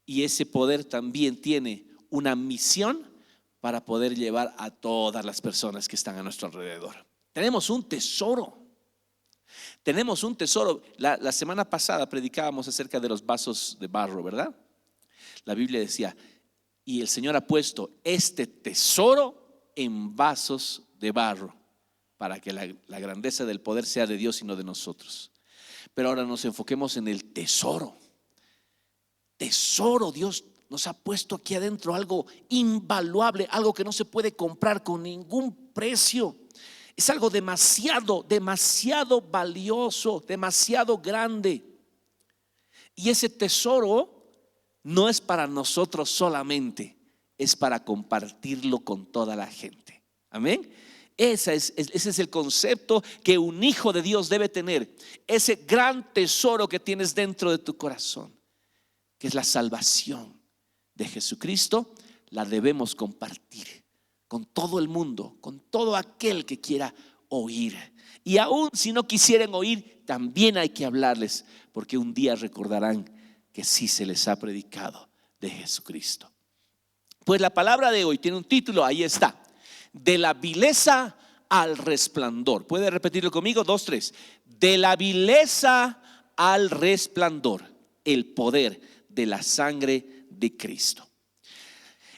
Y ese poder también tiene una misión para poder llevar a todas las personas que están a nuestro alrededor. Tenemos un tesoro. Tenemos un tesoro. La semana pasada predicábamos acerca de los vasos de barro, ¿verdad? La Biblia decía, y el Señor ha puesto este tesoro en vasos de barro para que la grandeza del poder sea de Dios y no de nosotros. Pero ahora nos enfoquemos en el tesoro. Tesoro, Dios nos ha puesto aquí adentro algo invaluable, algo que no se puede comprar con ningún precio. Es algo demasiado valioso, demasiado grande. Y ese tesoro no es para nosotros solamente, es para compartirlo con toda la gente. Amén. Ese es el concepto que un hijo de Dios debe tener. Ese gran tesoro que tienes dentro de tu corazón, que es la salvación de Jesucristo, la debemos compartir con todo el mundo, con todo aquel que quiera oír. Y aún si no quisieran oír, también hay que hablarles, porque un día recordarán que sí se les ha predicado de Jesucristo. Pues la palabra de hoy tiene un título, ahí está: de la vileza al resplandor. ¿Puede repetirlo conmigo? 2, 3. De la vileza al resplandor, el poder de la sangre de Cristo.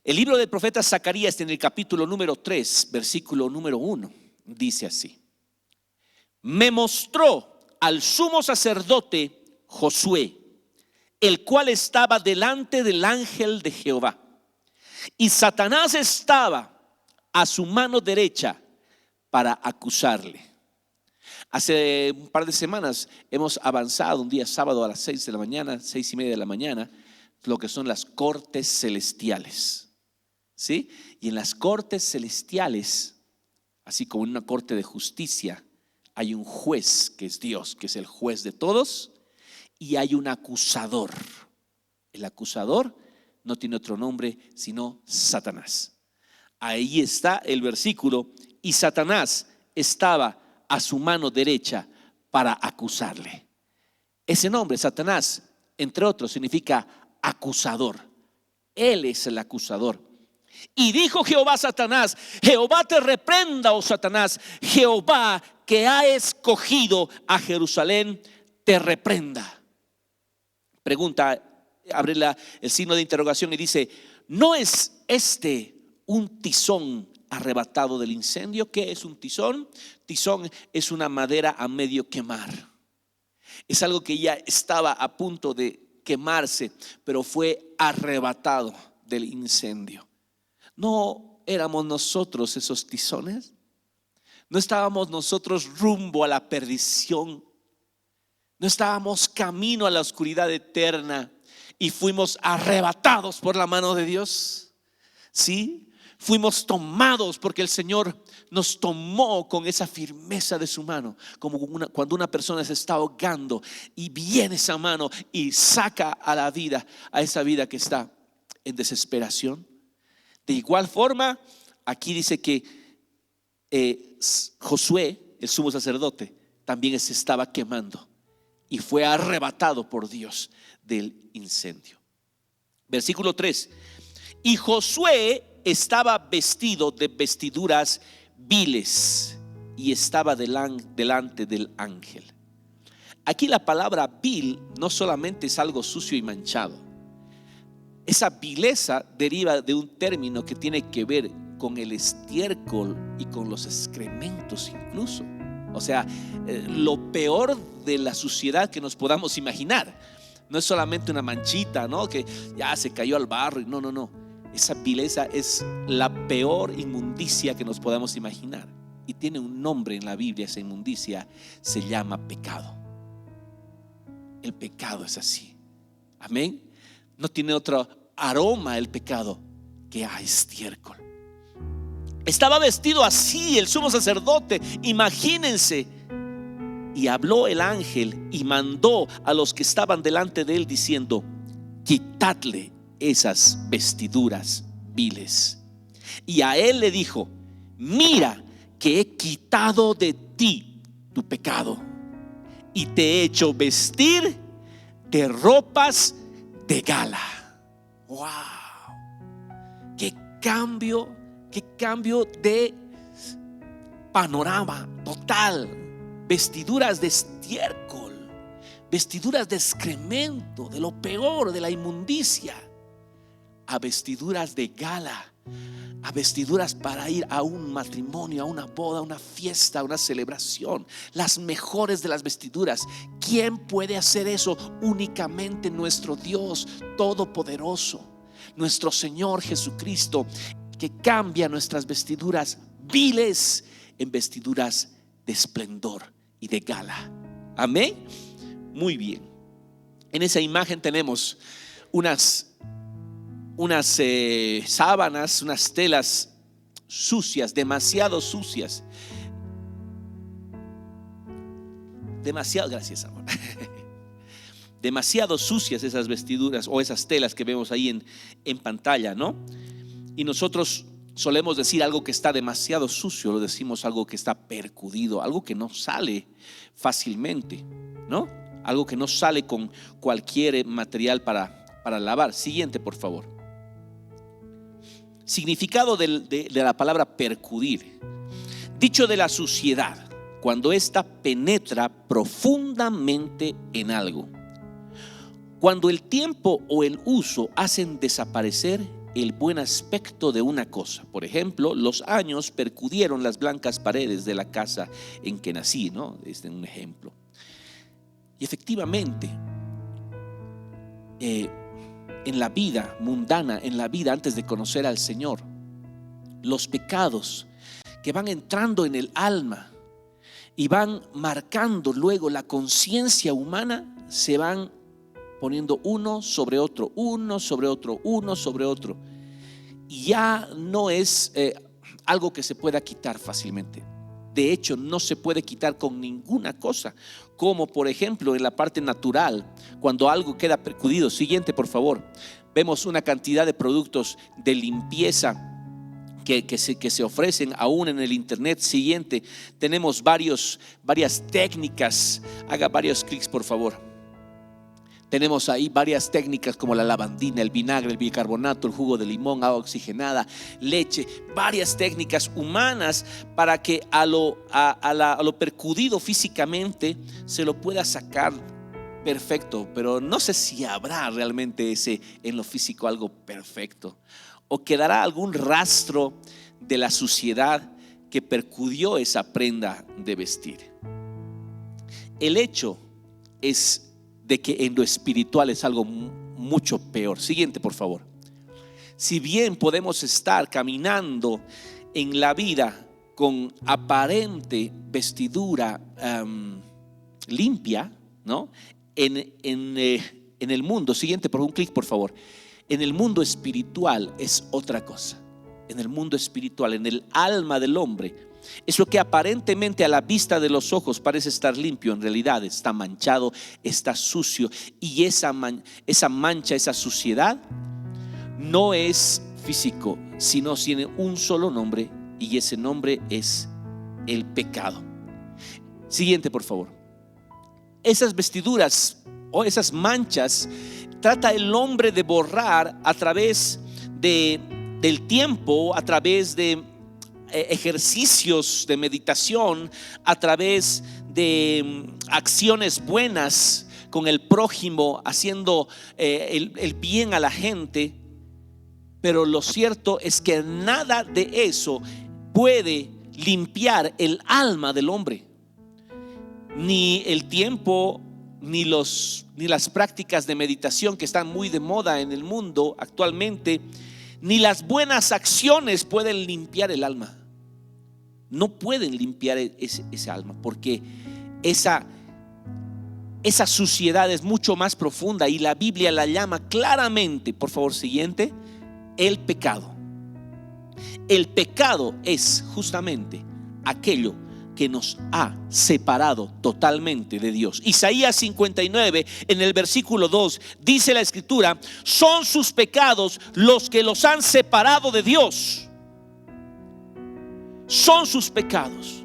El libro del profeta Zacarías, en el capítulo número 3, versículo número 1, dice así: me mostró al sumo sacerdote Josué, el cual estaba delante del ángel de Jehová, y Satanás estaba a su mano derecha para acusarle. Hace un par de semanas hemos avanzado un día sábado a las 6 de la mañana, 6:30 de la mañana, lo que son las cortes celestiales, ¿sí? Y en las cortes celestiales, así como en una corte de justicia, hay un juez que es Dios, que es el juez de todos, y hay un acusador. El acusador no tiene otro nombre sino Satanás. Ahí está el versículo: y Satanás estaba a su mano derecha para acusarle. Ese nombre, Satanás, entre otros, significa acusador. Él es el acusador. Y dijo Jehová a Satanás: Jehová te reprenda, oh Satanás, Jehová que ha escogido a Jerusalén te reprenda. Pregunta, abre el signo de interrogación y dice: ¿no es este un tizón arrebatado del incendio? ¿Qué es un tizón? Tizón es una madera a medio quemar. Es algo que ya estaba a punto de quemarse, pero fue arrebatado del incendio. ¿No éramos nosotros esos tizones? ¿No estábamos nosotros rumbo a la perdición? ¿No estábamos camino a la oscuridad eterna y fuimos arrebatados por la mano de Dios? ¿Sí? Fuimos tomados porque el Señor nos tomó con esa firmeza de su mano, como cuando una persona se está ahogando y viene esa mano y saca a la vida, a esa vida que está en desesperación. De igual forma, aquí dice que Josué, el sumo sacerdote, también se estaba quemando y fue arrebatado por Dios del incendio. Versículo 3: y Josué estaba vestido de vestiduras viles y estaba delante del ángel. Aquí la palabra vil no solamente es algo sucio y manchado. Esa vileza deriva de un término que tiene que ver con el estiércol y con los excrementos incluso. O sea, lo peor de la suciedad que nos podamos imaginar. No es solamente una manchita, ¿no? Que ya se cayó al barro. No. Esa vileza es la peor inmundicia que nos podamos imaginar. Y tiene un nombre en la Biblia. Esa inmundicia se llama pecado. El pecado es así. Amén. No tiene otro aroma el pecado que a estiércol. Estaba vestido así el sumo sacerdote, imagínense. Y habló el ángel y mandó a los que estaban delante de él diciendo: quitadle esas vestiduras viles. Y a él le dijo: mira que he quitado de ti tu pecado y te he hecho vestir de ropas de gala. Wow, qué cambio de panorama total. Vestiduras de estiércol, vestiduras de excremento, de lo peor, de la inmundicia, a vestiduras de gala, a vestiduras para ir a un matrimonio, a una boda, a una fiesta, a una celebración. Las mejores de las vestiduras. ¿Quién puede hacer eso? Únicamente nuestro Dios Todopoderoso, nuestro Señor Jesucristo, que cambia nuestras vestiduras viles en vestiduras de esplendor y de gala. Amén. Muy bien. En esa imagen tenemos unas sábanas, unas telas sucias, demasiado sucias. Demasiado, gracias, amor. Demasiado sucias esas vestiduras o esas telas que vemos ahí en pantalla, ¿no? Y nosotros solemos decir algo que está demasiado sucio, lo decimos algo que está percudido, algo que no sale fácilmente, ¿no? Algo que no sale con cualquier material para lavar. Siguiente, por favor. Significado de la palabra percudir. Dicho de la suciedad, cuando ésta penetra profundamente en algo. Cuando el tiempo o el uso hacen desaparecer el buen aspecto de una cosa. Por ejemplo, los años percudieron las blancas paredes de la casa en que nací, ¿no? Este es un ejemplo. Y efectivamente, en la vida mundana, en la vida antes de conocer al Señor, los pecados que van entrando en el alma y van marcando luego la conciencia humana, se van poniendo uno sobre otro, uno sobre otro, uno sobre otro. Y ya no es algo que se pueda quitar fácilmente. De hecho, no se puede quitar con ninguna cosa. Como por ejemplo en la parte natural, cuando algo queda percudido. Siguiente, por favor. Vemos una cantidad de productos de limpieza que se ofrecen aún en el internet. Siguiente, tenemos varias técnicas. Haga varios clics, por favor. Tenemos ahí varias técnicas como la lavandina, el vinagre, el bicarbonato, el jugo de limón, agua oxigenada, leche. Varias técnicas humanas para que a lo percudido físicamente se lo pueda sacar perfecto. Pero no sé si habrá realmente en lo físico algo perfecto. O quedará algún rastro de la suciedad que percudió esa prenda de vestir. El hecho es de que en lo espiritual es algo mucho peor. Siguiente, por favor. Si bien podemos estar caminando en la vida con aparente vestidura limpia, ¿no? En el mundo, siguiente, por un clic, por favor. En el mundo espiritual es otra cosa. En el mundo espiritual, en el alma del hombre, es lo que aparentemente a la vista de los ojos parece estar limpio, en realidad está manchado, está sucio. Y esa mancha, esa suciedad no es físico, sino tiene un solo nombre, y ese nombre es el pecado. Siguiente, por favor. Esas vestiduras o esas manchas trata el hombre de borrar a través del tiempo, a través de ejercicios de meditación, a través de acciones buenas con el prójimo, haciendo el bien a la gente. Pero lo cierto es que nada de eso puede limpiar el alma del hombre. Ni el tiempo, ni las prácticas de meditación que están muy de moda en el mundo actualmente, ni las buenas acciones pueden limpiar el alma. No pueden limpiar ese alma, porque esa suciedad es mucho más profunda, y la Biblia la llama claramente, por favor, siguiente, el pecado. El pecado es justamente aquello que nos ha separado totalmente de Dios. Isaías 59, en el versículo 2, dice la escritura: son sus pecados los que los han separado de Dios. Son sus pecados.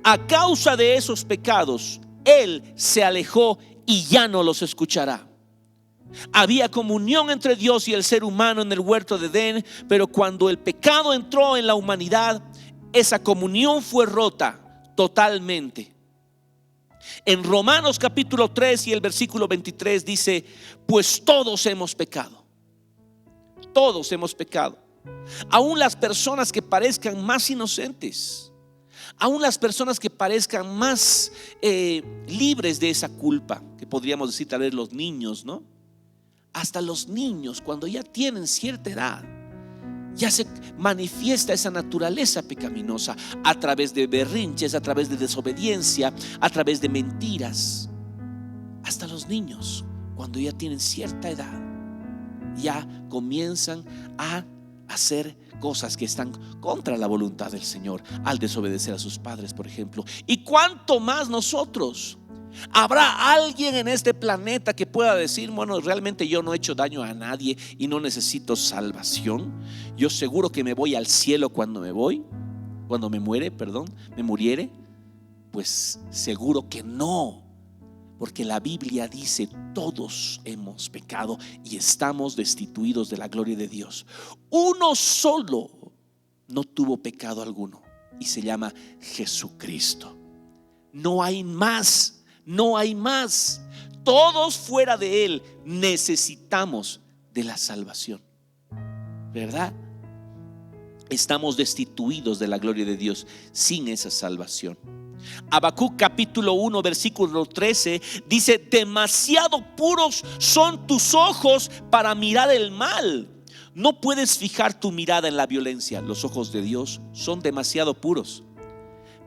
A causa de esos pecados, Él se alejó y ya no los escuchará. Había comunión entre Dios y el ser humano en el huerto de Edén, pero cuando el pecado entró en la humanidad, esa comunión fue rota totalmente. En Romanos capítulo 3 y el versículo 23 dice: pues todos hemos pecado. Todos hemos pecado. Aún las personas que parezcan más inocentes, aún las personas que parezcan más libres de esa culpa, que podríamos decir tal vez los niños, ¿no? Hasta los niños, cuando ya tienen cierta edad, ya se manifiesta esa naturaleza pecaminosa a través de berrinches, a través de desobediencia, a través de mentiras. Hasta los niños, cuando ya tienen cierta edad, ya comienzan a hacer cosas que están contra la voluntad del Señor, al desobedecer a sus padres, por ejemplo. Y cuánto más nosotros. ¿Habrá alguien en este planeta que pueda decir: bueno, realmente yo no he hecho daño a nadie y no necesito salvación? Yo seguro que me voy al cielo cuando me muriere. Pues seguro que no, porque la Biblia dice: todos hemos pecado y estamos destituidos de la gloria de Dios. Uno solo no tuvo pecado alguno y se llama Jesucristo. No hay más. No hay más. Todos fuera de Él necesitamos de la salvación, ¿verdad? Estamos destituidos de la gloria de Dios sin esa salvación. Habacuc capítulo 1 versículo 13 dice: demasiado puros son tus ojos para mirar el mal. No puedes fijar tu mirada en la violencia. Los ojos de Dios son demasiado puros.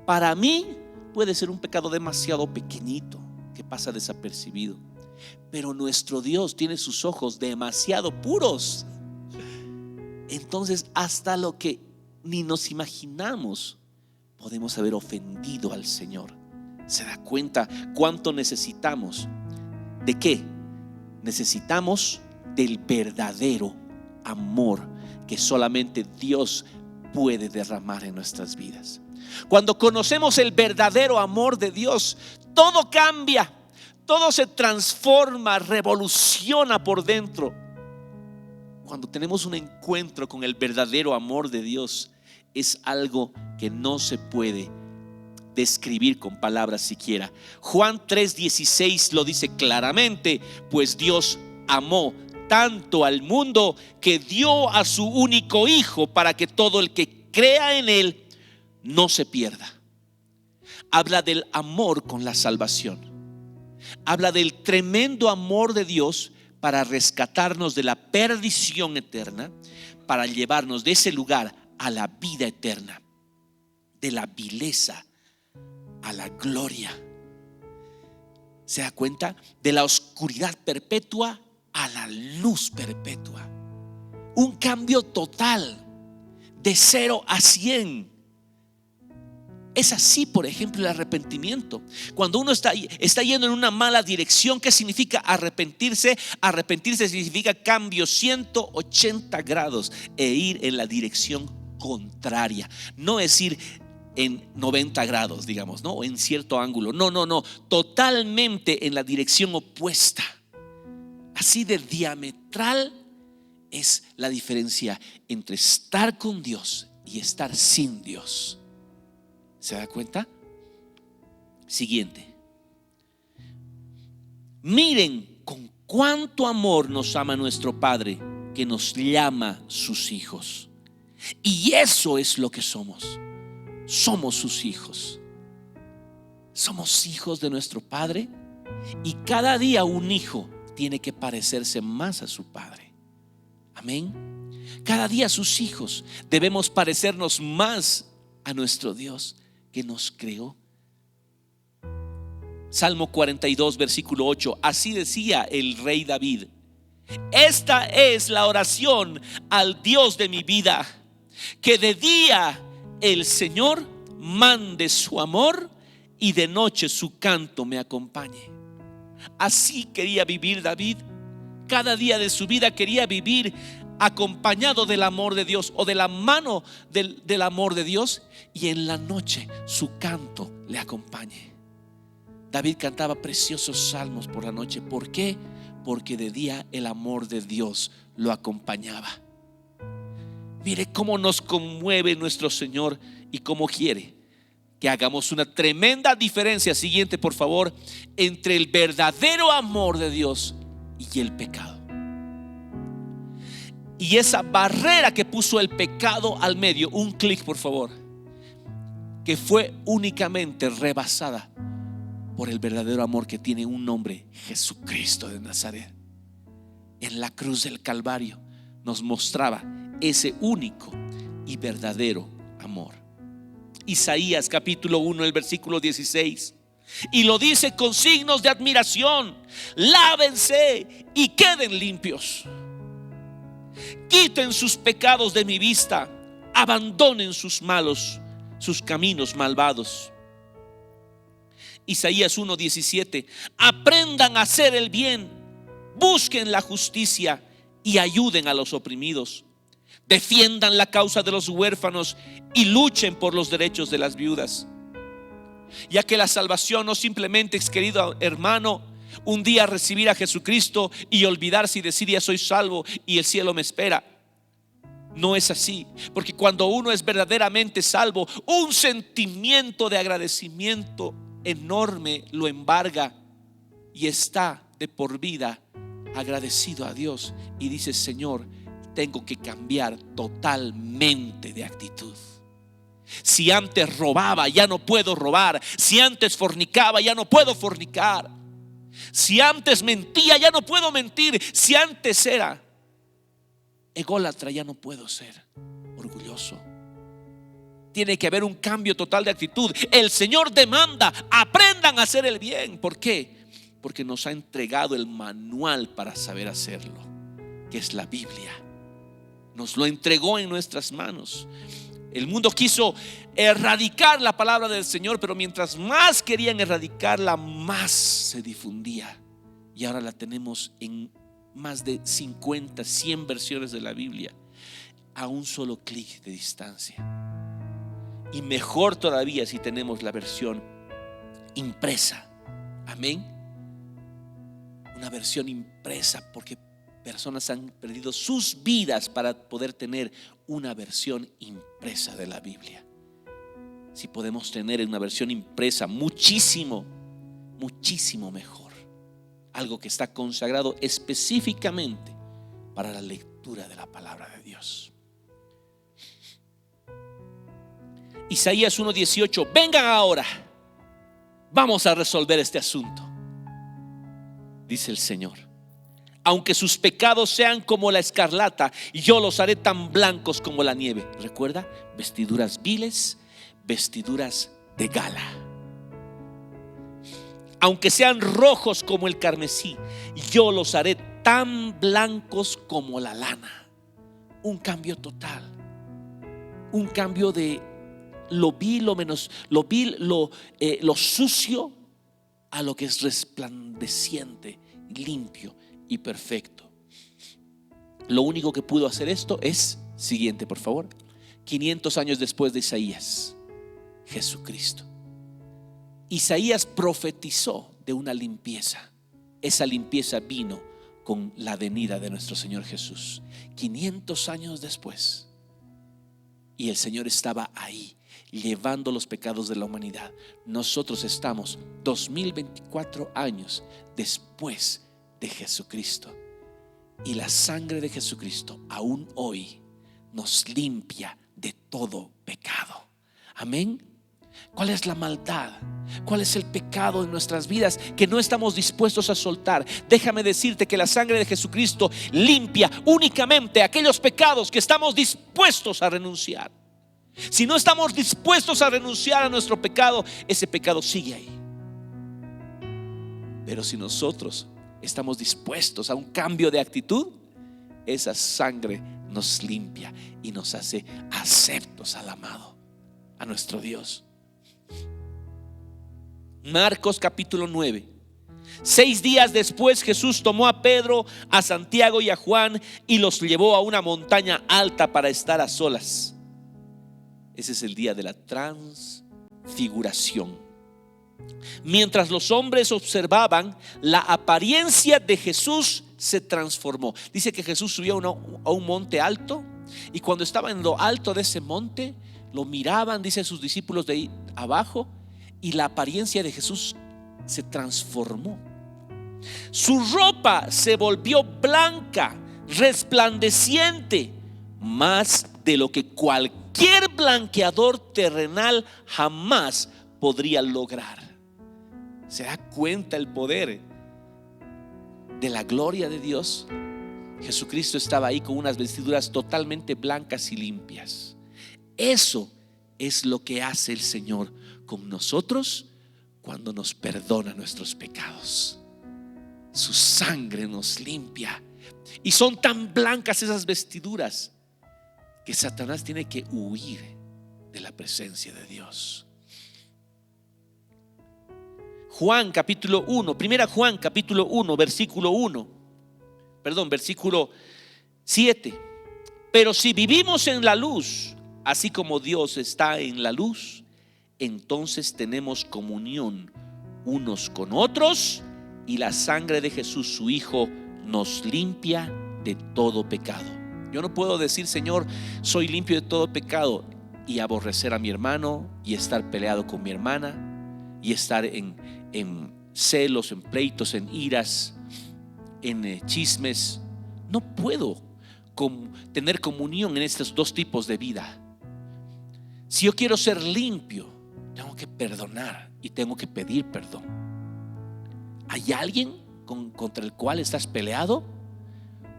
Para mí puede ser un pecado demasiado pequeñito que pasa desapercibido, pero nuestro Dios tiene sus ojos demasiado puros. Entonces, hasta lo que ni nos imaginamos podemos haber ofendido al Señor. ¿Se da cuenta cuánto necesitamos? ¿De qué? Necesitamos del verdadero amor que solamente Dios puede derramar en nuestras vidas. Cuando conocemos el verdadero amor de Dios, todo cambia, todo se transforma, revoluciona por dentro. Cuando tenemos un encuentro con el verdadero amor de Dios, es algo que no se puede describir con palabras siquiera. Juan 3:16 lo dice claramente: pues Dios amó tanto al mundo que dio a su único Hijo para que todo el que crea en Él no se pierda. Habla del amor con la salvación. Habla del tremendo amor de Dios para rescatarnos de la perdición eterna, para llevarnos de ese lugar a la vida eterna, de la vileza a la gloria. ¿Se da cuenta? De la oscuridad perpetua a la luz perpetua. Un cambio total, de 0 a 100. Es así, por ejemplo, el arrepentimiento. Cuando uno está yendo en una mala dirección, ¿qué significa arrepentirse? Arrepentirse significa cambio 180 grados e ir en la dirección contraria. No es ir en 90 grados, digamos, ¿no? O en cierto ángulo. No. Totalmente en la dirección opuesta. Así de diametral es la diferencia entre estar con Dios y estar sin Dios. ¿Se da cuenta? Siguiente. Miren con cuánto amor nos ama nuestro Padre, que nos llama sus hijos. Y eso es lo que somos. Somos sus hijos. Somos hijos de nuestro Padre. Y cada día un hijo tiene que parecerse más a su Padre. Amén. Cada día sus hijos debemos parecernos más a nuestro Dios que nos creó. Salmo 42 versículo 8. Así decía el rey David: esta es la oración al Dios de mi vida, que de día el Señor mande su amor y de noche su canto me acompañe. Así quería vivir David. Cada día de su vida quería vivir acompañado del amor de Dios, o de la mano del amor de Dios, y en la noche su canto le acompañe. David cantaba preciosos salmos por la noche. ¿Por qué? porque de día el amor de Dios lo acompañaba. Mire cómo nos conmueve nuestro Señor y cómo quiere que hagamos una tremenda diferencia. Siguiente, por favor, entre el verdadero amor de Dios y el pecado. Y esa barrera que puso el pecado al medio, un clic por favor, que fue únicamente rebasada por el verdadero amor que tiene un nombre: Jesucristo de Nazaret. En la cruz del Calvario nos mostraba ese único y verdadero amor. Isaías capítulo 1, el versículo 16, y lo dice con signos de admiración: lávense y queden limpios, quiten sus pecados de mi vista, abandonen sus caminos malvados. Isaías 1:17, aprendan a hacer el bien, busquen la justicia y ayuden a los oprimidos, defiendan la causa de los huérfanos y luchen por los derechos de las viudas. Ya que la salvación no simplemente es, querido hermano, un día recibir a Jesucristo y olvidarse y decir: ya soy salvo y el cielo me espera. No es así, porque cuando uno es verdaderamente salvo, un sentimiento de agradecimiento enorme lo embarga y está de por vida agradecido a Dios y dice: Señor, tengo que cambiar totalmente de actitud. Si antes robaba, ya no puedo robar. Si antes fornicaba, ya no puedo fornicar. Si antes mentía, ya no puedo mentir. Si antes era ególatra, ya no puedo ser orgulloso. Tiene que haber un cambio total de actitud. El Señor demanda: aprendan a hacer el bien. ¿Por qué? Porque nos ha entregado el manual para saber hacerlo, que es la Biblia. Nos lo entregó en nuestras manos. El mundo quiso erradicar la palabra del Señor, pero mientras más querían erradicarla, más se difundía. Y ahora la tenemos en más de 50, 100 versiones de la Biblia a un solo clic de distancia. Y mejor todavía si tenemos la versión impresa. Amén. Una versión impresa, porque personas han perdido sus vidas para poder tener una versión impresa de la Biblia. Si podemos tener una versión impresa, muchísimo mejor. Algo que está consagrado específicamente para la lectura de la palabra de Dios. Isaías 1:18, vengan ahora, vamos a resolver este asunto, dice el Señor. Aunque sus pecados sean como la escarlata, yo los haré tan blancos como la nieve. Recuerda, vestiduras viles, vestiduras de gala. Aunque sean rojos como el carmesí, yo los haré tan blancos como la lana. Un cambio total. Un cambio de lo vil, lo sucio, a lo que es resplandeciente, limpio y perfecto. Lo único que pudo hacer esto es, siguiente por favor, 500 años después de Isaías, Jesucristo. Isaías profetizó de una limpieza. Esa limpieza vino con la venida de nuestro Señor Jesús 500 años después, y el Señor estaba ahí llevando los pecados de la humanidad. Nosotros estamos 2024 años después de Jesucristo, y la sangre de Jesucristo aún hoy nos limpia de todo pecado. Amén. ¿Cuál es la maldad? ¿Cuál es el pecado en nuestras vidas que no estamos dispuestos a soltar? Déjame decirte que la sangre de Jesucristo limpia únicamente aquellos pecados que estamos dispuestos a renunciar. Si no estamos dispuestos a renunciar a nuestro pecado, ese pecado sigue ahí. Pero si nosotros estamos dispuestos a un cambio de actitud, esa sangre nos limpia y nos hace aceptos al amado, a nuestro Dios. Marcos capítulo 9. 6 días después, Jesús tomó a Pedro, a Santiago y a Juan y los llevó a una montaña alta para estar a solas. Ese es el día de la transfiguración. Mientras los hombres observaban, la apariencia de Jesús se transformó. Dice que Jesús subió a un monte alto, y cuando estaba en lo alto de ese monte, lo miraban, dice, sus discípulos de ahí abajo, y la apariencia de Jesús se transformó. Su ropa se volvió blanca, resplandeciente, más de lo que cualquier blanqueador terrenal jamás podría lograr. ¿Se da cuenta el poder de la gloria de Dios? Jesucristo estaba ahí con unas vestiduras totalmente blancas y limpias. Eso es lo que hace el Señor con nosotros cuando nos perdona nuestros pecados. Su sangre nos limpia, y son tan blancas esas vestiduras que Satanás tiene que huir de la presencia de Dios. Juan capítulo 1, primera Juan capítulo 1, versículo 7. Pero si vivimos en la luz, así como Dios está en la luz, entonces tenemos comunión unos con otros, y la sangre de Jesús, su Hijo, nos limpia de todo pecado. Yo no puedo decir, Señor, soy limpio de todo pecado, y aborrecer a mi hermano, y estar peleado con mi hermana, y estar en celos, en pleitos, en iras, en chismes. No puedo tener comunión en estos dos tipos de vida. Si yo quiero ser limpio, tengo que perdonar y tengo que pedir perdón. ¿Hay alguien contra el cual estás peleado?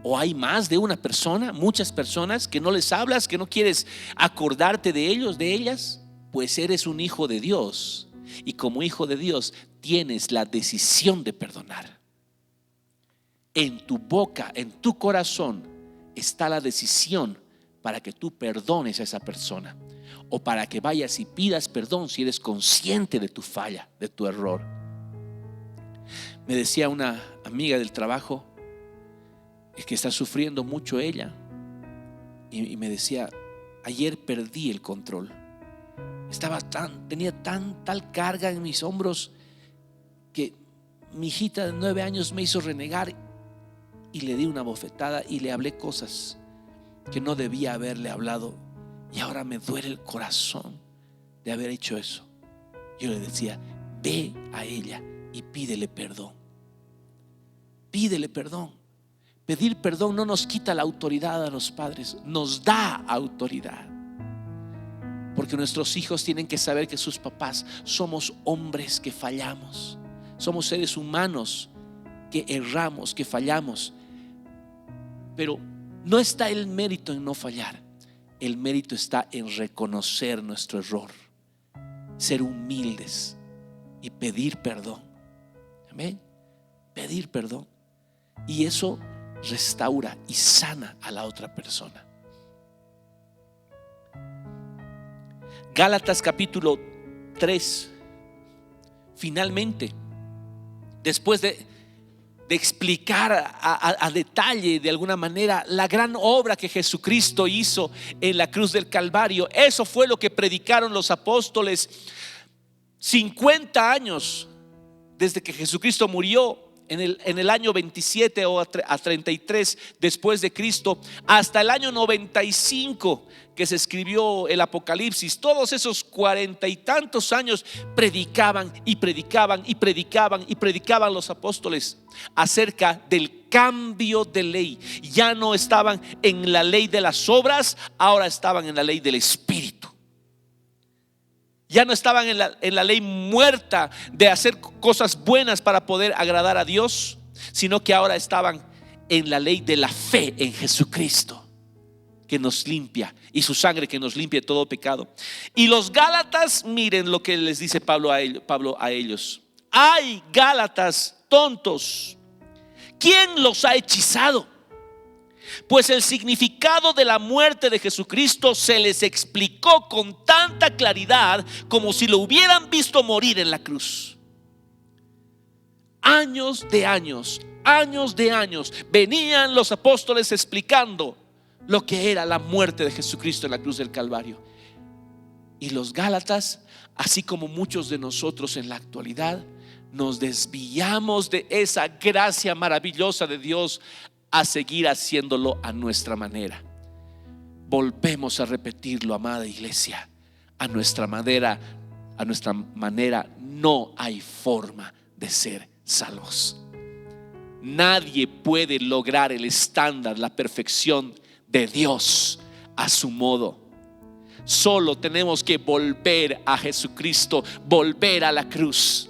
¿O hay más de una persona, muchas personas que no les hablas, que no quieres acordarte de ellos, de ellas? Pues eres un hijo de Dios, y como hijo de Dios tienes la decisión de perdonar. En tu boca, en tu corazón está la decisión para que tú perdones a esa persona, o para que vayas y pidas perdón si eres consciente de tu falla, de tu error. Me decía una amiga del trabajo, es que está sufriendo mucho ella, y me decía: ayer perdí el control. Tenía tal carga en mis hombros que mi hijita de 9 años me hizo renegar, y le di una bofetada y le hablé cosas que no debía haberle hablado, y ahora me duele el corazón de haber hecho eso. Yo le decía: ve a ella y pídele perdón. Pídele perdón. Pedir perdón no nos quita la autoridad a los padres, nos da autoridad. Porque nuestros hijos tienen que saber que sus papás somos hombres que fallamos, somos seres humanos que erramos, que fallamos. Pero no está el mérito en no fallar, el mérito está en reconocer nuestro error, ser humildes y pedir perdón. Amén. Pedir perdón, y eso restaura y sana a la otra persona. Gálatas capítulo 3. Finalmente, después de explicar a detalle, de alguna manera, la gran obra que Jesucristo hizo en la cruz del Calvario, eso fue lo que predicaron los apóstoles 50 años desde que Jesucristo murió en el año 27 o a 33 después de Cristo, hasta el año 95 que se escribió el Apocalipsis. Todos esos 40 y tantos años predicaban los apóstoles acerca del cambio de ley. Ya no estaban en la ley de las obras, ahora estaban en la ley del Espíritu. Ya no estaban en la ley muerta de hacer cosas buenas para poder agradar a Dios, sino que ahora estaban en la ley de la fe en Jesucristo, que nos limpia, y su sangre que nos limpia de todo pecado. Y los Gálatas, miren lo que les dice Pablo a ellos: ay, Gálatas tontos, ¿quién los ha hechizado? Pues el significado de la muerte de Jesucristo se les explicó con tanta claridad como si lo hubieran visto morir en la cruz. Años de años venían los apóstoles explicando lo que era la muerte de Jesucristo en la cruz del Calvario. Y los Gálatas, así como muchos de nosotros en la actualidad, nos desviamos de esa gracia maravillosa de Dios a seguir haciéndolo a nuestra manera. Volvemos a repetirlo, amada iglesia, a nuestra manera no hay forma de ser salvos. Nadie puede lograr el estándar, la perfección de Dios a su modo. Solo tenemos que volver a Jesucristo, volver a la cruz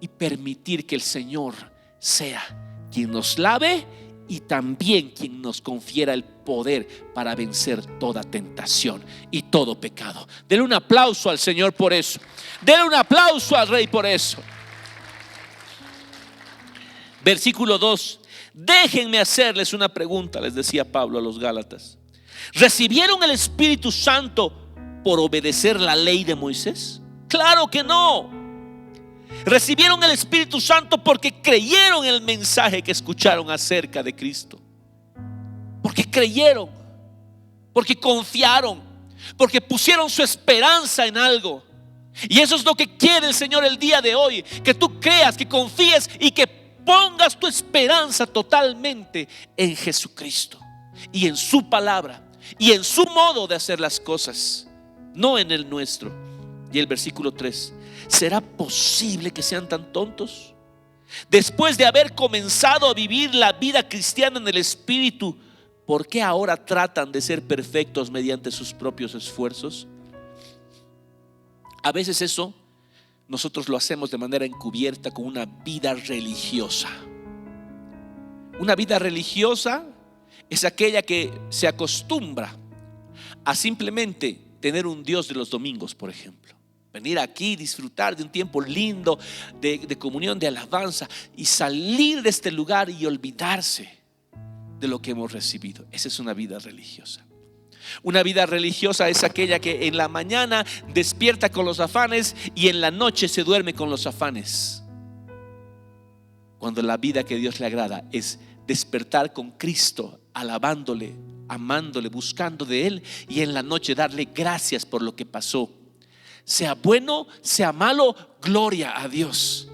y permitir que el Señor sea quien nos lave y también quien nos confiera el poder para vencer toda tentación y todo pecado. Denle un aplauso al Señor por eso. Denle un aplauso al Rey por eso. Versículo 2. Déjenme hacerles una pregunta, les decía Pablo a los Gálatas. ¿Recibieron el Espíritu Santo por obedecer la ley de Moisés? Claro que no. Recibieron el Espíritu Santo porque creyeron en el mensaje que escucharon acerca de Cristo. Porque creyeron, porque confiaron, porque pusieron su esperanza en algo. Y eso es lo que quiere el Señor el día de hoy, que tú creas, que confíes y que pongas tu esperanza totalmente en Jesucristo y en su palabra y en su modo de hacer las cosas, no en el nuestro. Y el versículo 3: ¿será posible que sean tan tontos? Después de haber comenzado a vivir la vida cristiana en el Espíritu, ¿por qué ahora tratan de ser perfectos mediante sus propios esfuerzos? A veces eso nosotros lo hacemos de manera encubierta con una vida religiosa. Una vida religiosa es aquella que se acostumbra a simplemente tener un Dios de los domingos, por ejemplo. Venir aquí, disfrutar de un tiempo lindo de comunión, de alabanza, y salir de este lugar y olvidarse de lo que hemos recibido. Esa es una vida religiosa. Una vida religiosa es aquella que en la mañana despierta con los afanes y en la noche se duerme con los afanes. Cuando la vida que Dios le agrada es despertar con Cristo, alabándole, amándole, buscando de Él, y en la noche darle gracias por lo que pasó. Sea bueno, sea malo, gloria a Dios.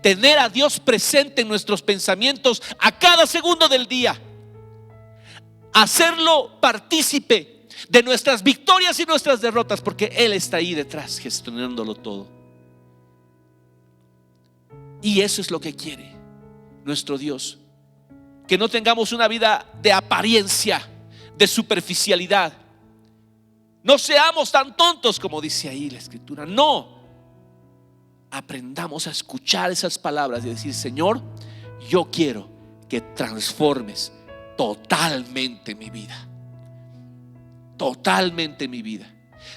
Tener a Dios presente en nuestros pensamientos a cada segundo del día. Hacerlo partícipe de nuestras victorias y nuestras derrotas, porque Él está ahí detrás gestionándolo todo. Y eso es lo que quiere nuestro Dios. Que no tengamos una vida de apariencia, de superficialidad. No seamos tan tontos como dice ahí la Escritura. No. Aprendamos a escuchar esas palabras y decir: Señor, yo quiero que transformes totalmente mi vida. Totalmente mi vida.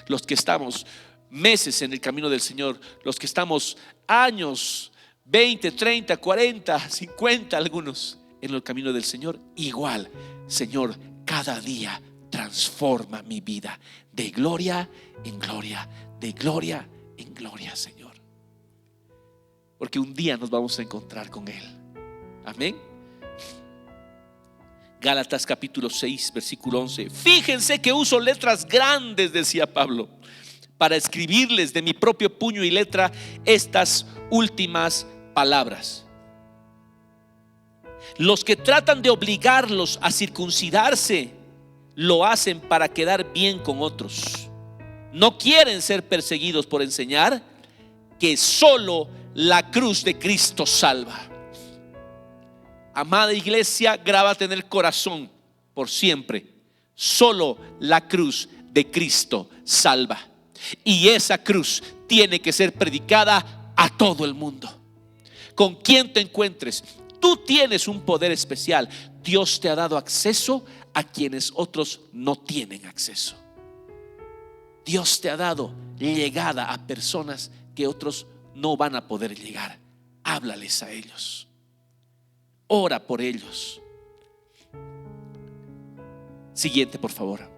Los que estamos meses en el camino del Señor, los que estamos años, 20, 30, 40, 50 algunos en el camino del Señor, igual, Señor, cada día transforma mi vida de gloria en gloria, de gloria en gloria, Señor. Porque un día nos vamos a encontrar con Él. Amén. Gálatas capítulo 6 versículo 11. Fíjense que uso letras grandes, decía Pablo, para escribirles de mi propio puño y letra estas últimas palabras. Los que tratan de obligarlos a circuncidarse lo hacen para quedar bien con otros. No quieren ser perseguidos por enseñar que solo la cruz de Cristo salva. Amada iglesia, grábate en el corazón por siempre: solo la cruz de Cristo salva. Y esa cruz tiene que ser predicada a todo el mundo. Con quien te encuentres, tú tienes un poder especial. Dios te ha dado acceso a quienes otros no tienen acceso. Dios te ha dado llegada a personas que otros no van a poder llegar. Háblales a ellos. Ora por ellos. Siguiente, por favor.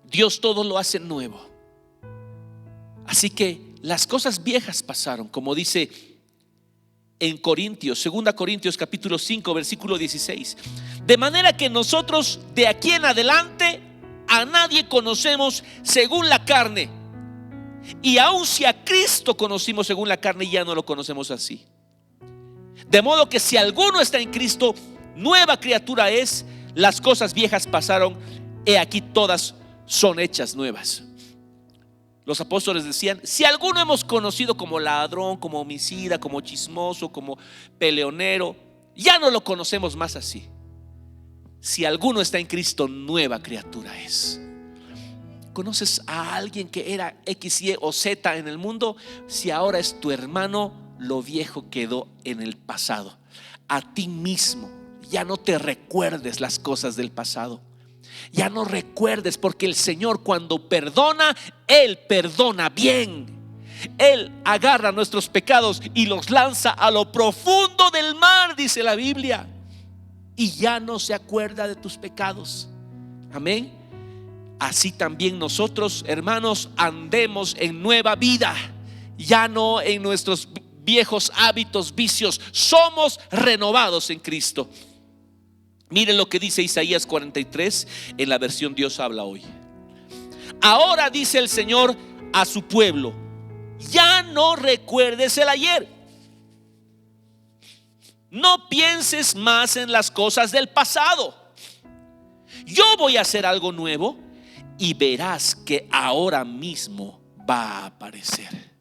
Dios todo lo hace nuevo. Así que las cosas viejas pasaron, como dice en Corintios, 2 Corintios capítulo 5 versículo 16. De manera que nosotros de aquí en adelante a nadie conocemos según la carne. Y aun si a Cristo conocimos según la carne, ya no lo conocemos así. De modo que si alguno está en Cristo, nueva criatura es. Las cosas viejas pasaron, he aquí todas son hechas nuevas. Los apóstoles decían: si alguno hemos conocido como ladrón, como homicida, como chismoso, como peleonero, ya no lo conocemos más así. Si alguno está en Cristo, nueva criatura es. ¿Conoces a alguien que era X, Y o Z en el mundo? Si ahora es tu hermano, lo viejo quedó en el pasado. A ti mismo ya no te recuerdes las cosas del pasado. Ya no recuerdes, porque el Señor, cuando perdona, Él perdona bien. Él agarra nuestros pecados y los lanza a lo profundo del mar, dice la Biblia, y ya no se acuerda de tus pecados. Amén. Así también nosotros, hermanos, andemos en nueva vida, ya no en nuestros viejos hábitos, vicios. Somos renovados en Cristo. Miren lo que dice Isaías 43 en la versión Dios habla hoy. Ahora dice el Señor a su pueblo: ya no recuerdes el ayer, no pienses más en las cosas del pasado. Yo voy a hacer algo nuevo y verás que ahora mismo va a aparecer.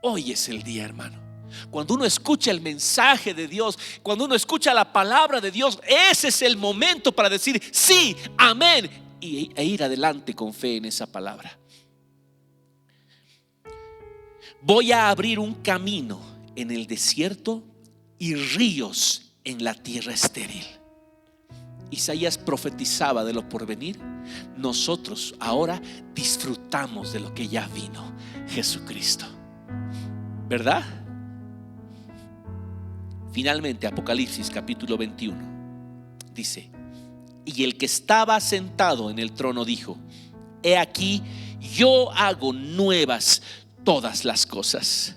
Hoy es el día, hermano. Cuando uno escucha el mensaje de Dios, cuando uno escucha la palabra de Dios, ese es el momento para decir sí, amén, e ir adelante con fe en esa palabra. Voy a abrir un camino en el desierto y ríos en la tierra estéril. Isaías profetizaba de lo porvenir. Nosotros ahora disfrutamos de lo que ya vino, Jesucristo, ¿verdad? Finalmente, Apocalipsis capítulo 21 dice: y el que estaba sentado en el trono dijo: he aquí, yo hago nuevas todas las cosas.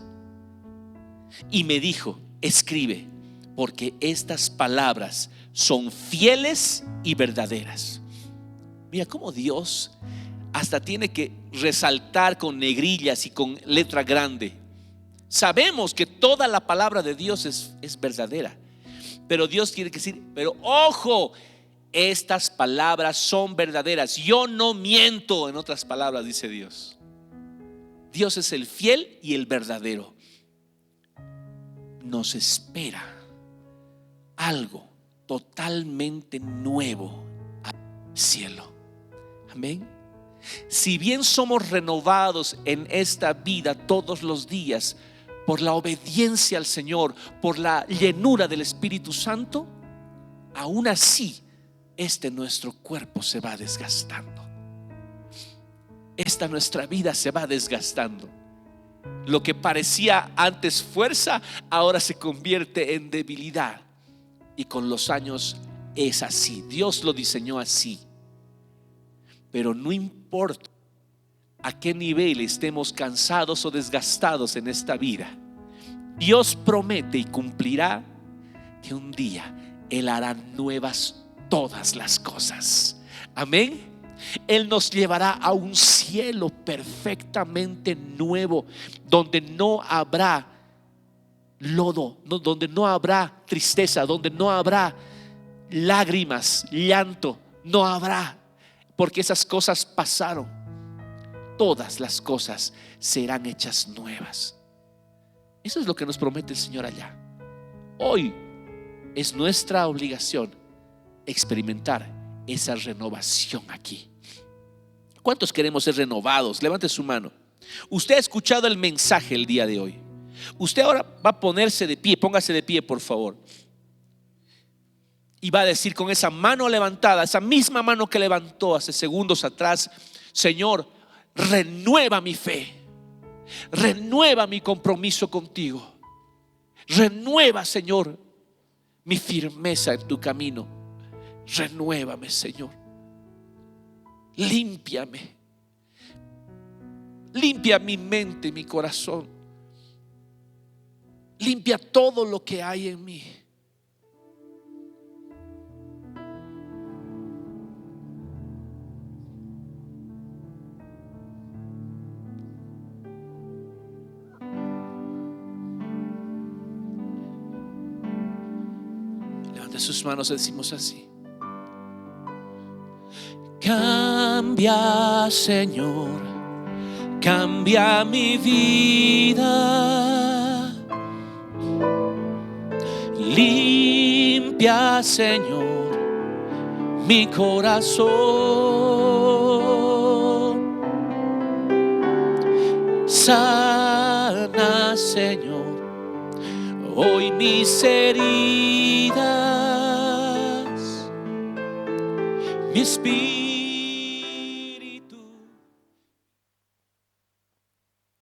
Y me dijo: escribe, porque estas palabras son fieles y verdaderas. Mira cómo Dios hasta tiene que resaltar con negrillas y con letra grande. Sabemos que toda la palabra de Dios es verdadera, pero Dios quiere decir: pero ojo, estas palabras son verdaderas, yo no miento. En otras palabras, dice Dios. Dios es el fiel y el verdadero. Nos espera algo totalmente nuevo al cielo. Amén. Si bien somos renovados en esta vida todos los días por la obediencia al Señor, por la llenura del Espíritu Santo, aún así nuestro cuerpo se va desgastando. Nuestra vida se va desgastando. Lo que parecía antes fuerza, ahora se convierte en debilidad. Y con los años es así. Dios lo diseñó así. Pero no importa a qué nivel estemos cansados o desgastados en esta vida, Dios promete y cumplirá que un día Él hará nuevas todas las cosas. Amén. Él nos llevará a un cielo perfectamente nuevo, donde no habrá lodo, donde no habrá tristeza, donde no habrá lágrimas, llanto, no habrá, porque esas cosas pasaron. Todas las cosas serán hechas nuevas. Eso es lo que nos promete el Señor allá. Hoy es nuestra obligación experimentar esa renovación aquí. ¿Cuántos queremos ser renovados? Levante su mano. Usted ha escuchado el mensaje el día de hoy. Usted ahora va a ponerse de pie. Póngase de pie, por favor. Y va a decir con esa mano levantada, esa misma mano que levantó hace segundos atrás: Señor, renueva mi fe, renueva mi compromiso contigo, renueva, Señor, mi firmeza en tu camino. Renuévame, Señor. Límpiame. Limpia mi mente, mi corazón. Limpia todo lo que hay en mí. de sus manos decimos así: cambia, Señor, cambia mi vida. Limpia, Señor, mi corazón. Sana, Señor, hoy mis heridas. Mi espíritu